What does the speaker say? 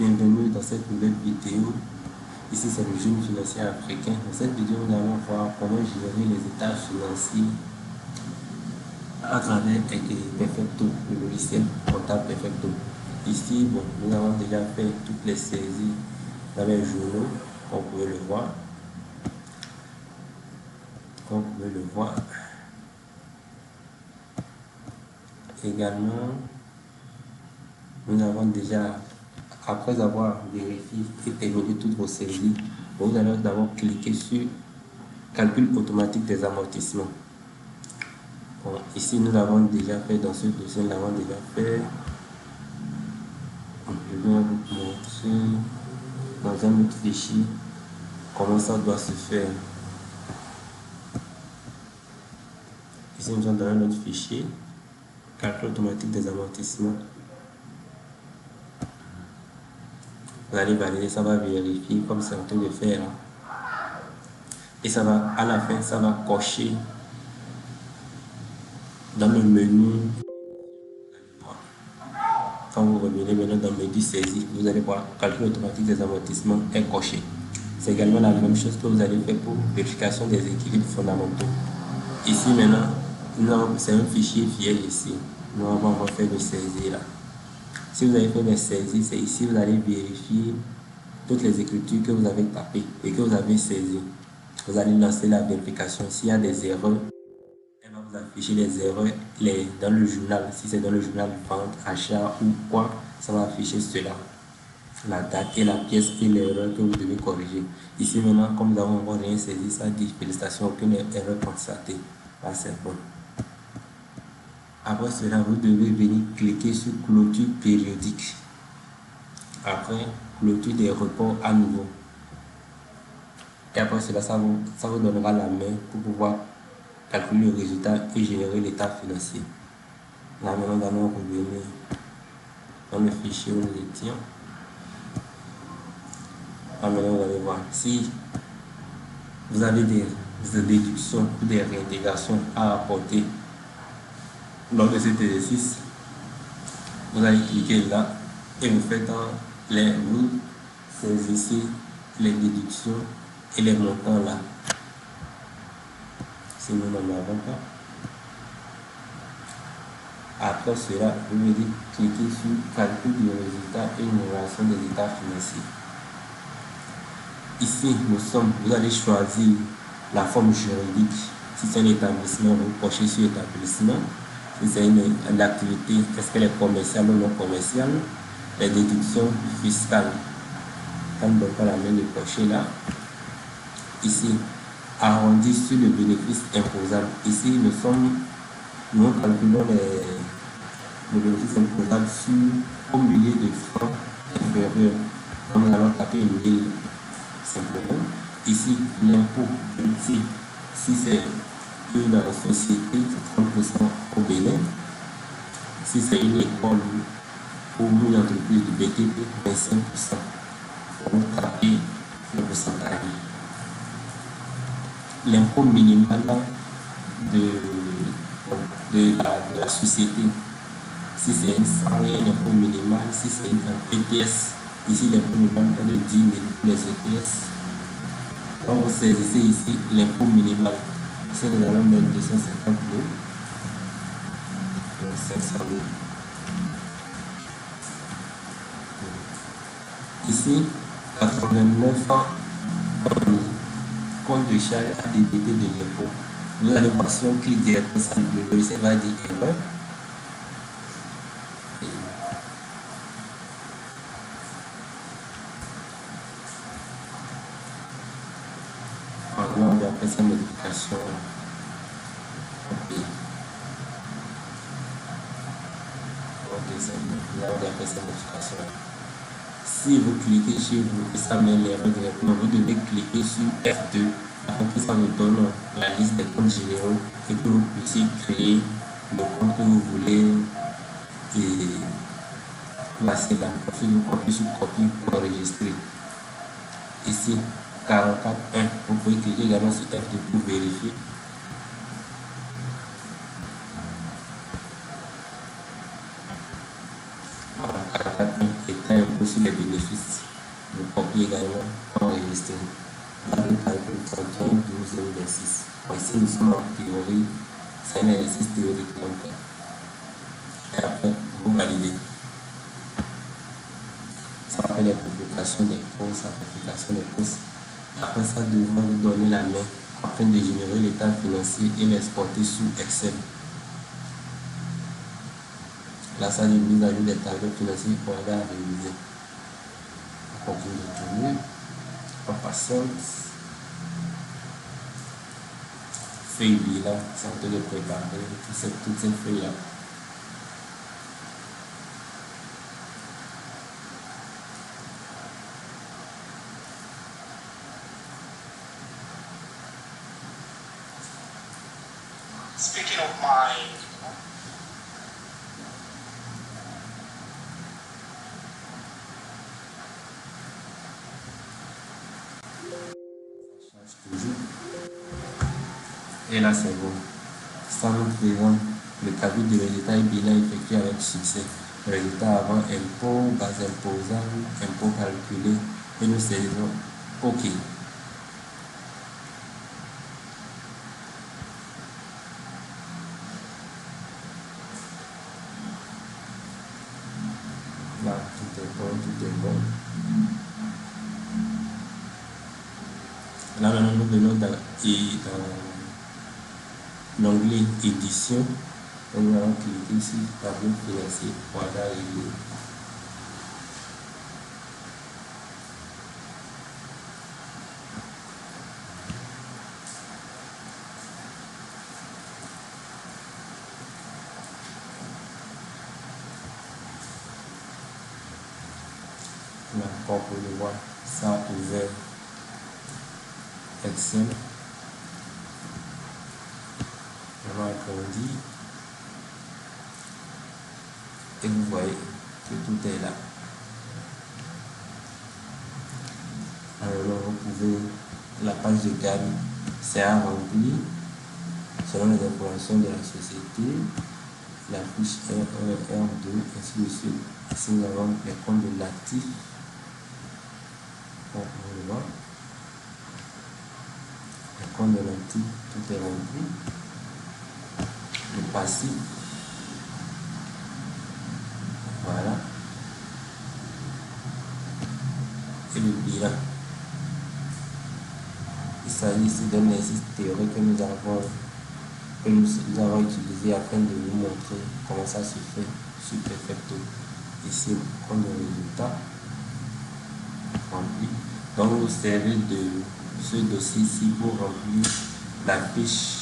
bienvenue dans cette nouvelle vidéo. Ici c'est le jeune financier africain. Dans cette vidéo, nous allons voir comment gérer les états financiers à travers Perfecto, le logiciel comptable Perfecto. Ici, bon, nous avons déjà fait toutes les saisies dans les journaux, comme vous pouvez le voir. Également, nous avons déjà, après avoir vérifié et terminé toutes vos saisies, vous allez d'abord cliquer sur calcul automatique des amortissements. Bon, ici nous l'avons déjà fait dans ce dossier, nous l'avons déjà fait. Je vais vous montrer dans un autre fichier comment ça doit se faire. Ici nous sommes dans un autre fichier, calcul automatique des amortissements. Vous allez valider, ça va vérifier comme c'est en train de faire. Et ça va, à la fin, ça va cocher dans le menu. Quand vous revenez maintenant dans le menu saisie, vous allez voir calcul automatique des amortissements est coché. C'est également la même chose que vous allez faire pour vérification des équilibres fondamentaux. Ici maintenant, c'est un fichier vieil ici. Nous avons fait de saisie là. Si vous avez fait des saisies, c'est ici vous allez vérifier toutes les écritures que vous avez tapées et que vous avez saisies. Vous allez lancer la vérification. S'il y a des erreurs, elle va vous afficher les erreurs dans le journal. Si c'est dans le journal vente, achat ou quoi, ça va afficher cela. La date et la pièce et l'erreur que vous devez corriger. Ici maintenant, comme nous avons encore rien saisi, ça dit félicitations, aucune erreur constatée. Là, c'est bon. Après cela, vous devez venir cliquer sur clôture périodique. Après, clôture des reports à nouveau. Et après cela, ça vous donnera la main pour pouvoir calculer le résultat et générer l'état financier. Là maintenant, nous allons revenir dans le fichier où nous étions. Là maintenant, vous allez voir. Si vous avez des déductions ou des réintégrations à apporter lors de cet exercice, vous allez cliquer là et vous faites vous saisissez les déductions et les montants là. Si nous n'en avons pas. Après cela, vous allez cliquer sur calcul du résultat et génération des états financiers. Ici, vous allez choisir la forme juridique. Si c'est un établissement, vous cochez sur établissement. Si c'est une activité, est-ce qu'elle est commerciale ou non commerciale? Les déductions fiscales. Quand on ne donne pas la main de cocher là. Ici, arrondi sur le bénéfice imposable. Ici, nous calculons le bénéfice imposable sur au millier de francs inférieurs. Donc, nous allons taper 1000 simplement. Ici, l'impôt, si c'est une société, c'est 30% au Bénin. Si c'est une école ou une entreprise de BTP, 25%. Vous tapez le pourcentage. L'impôt minimal de la société. Si c'est une salarié, l'impôt minimal. Si c'est un ETS, ici l'impôt minimal est de 10 000 les ETS. Donc vous saisissez ici l'impôt minimal. Ici nous allons mettre 250 000. 500 000. Ici, 89 ans compte de charge à débiter de l'impôt. Vous allez voir si on clique directement sur le logiciel va dire erreur. On va faire sa modification. Si vous cliquez chez vous et ça met l'erreur directement, vous devez cliquer sur F2 afin que ça vous donne la liste des comptes généraux et que vous puissiez créer le compte que vous voulez et placer là. Puis vous copiez sur copie pour enregistrer. Ici, 44.1, vous pouvez cliquer également sur F2 pour vérifier. État impôt sur les bénéfices. Vous copiez également, enregistrer. Dans le calcul 31, 12 et 26. Ici, nous sommes en théorie. C'est un exercice théorique. Donc, et après, vous validez. Ça fait les publications des courses, la publication des courses. Après ça, devra vous donner la main afin de générer l'état financier et l'exporter sous Excel. Là, ça dit mise à jour des tableaux financiers pour aller à réviser. On continue de tourner. On patiente. Feuille bilan, c'est en train de préparer toutes ces feuilles-là. Speaking of my toujours. Et là, c'est bon. Ça nous présente le calcul du résultat et bilan effectué avec succès. Résultat avant impôt, base imposable, impôt calculé. Et nous saisissons OK. Là, tout est bon, tout est bon. Là, maintenant, nous venons dans l'onglet édition. Et nous allons cliquer ici, tableau financier, pour aller arriver. Là, pour le voir, ça a ouvert Excel. On a agrandi. Et vous voyez que tout est là. Alors, vous pouvez, la page de gamme, c'est à remplir selon les informations de la société, la fiche R1, R2, ainsi de suite. Ici, nous avons les comptes de l'actif. On le voit. Les comptes de l'actif, tout est rempli. Le passif. Voilà. Et le bilan. Il s'agit ici d'un exercice théorique que nous avons utilisé afin de vous montrer comment ça se fait sur Perfecto. Ici, comme le résultat rempli. Donc, vous servez de ce dossier-ci pour remplir la fiche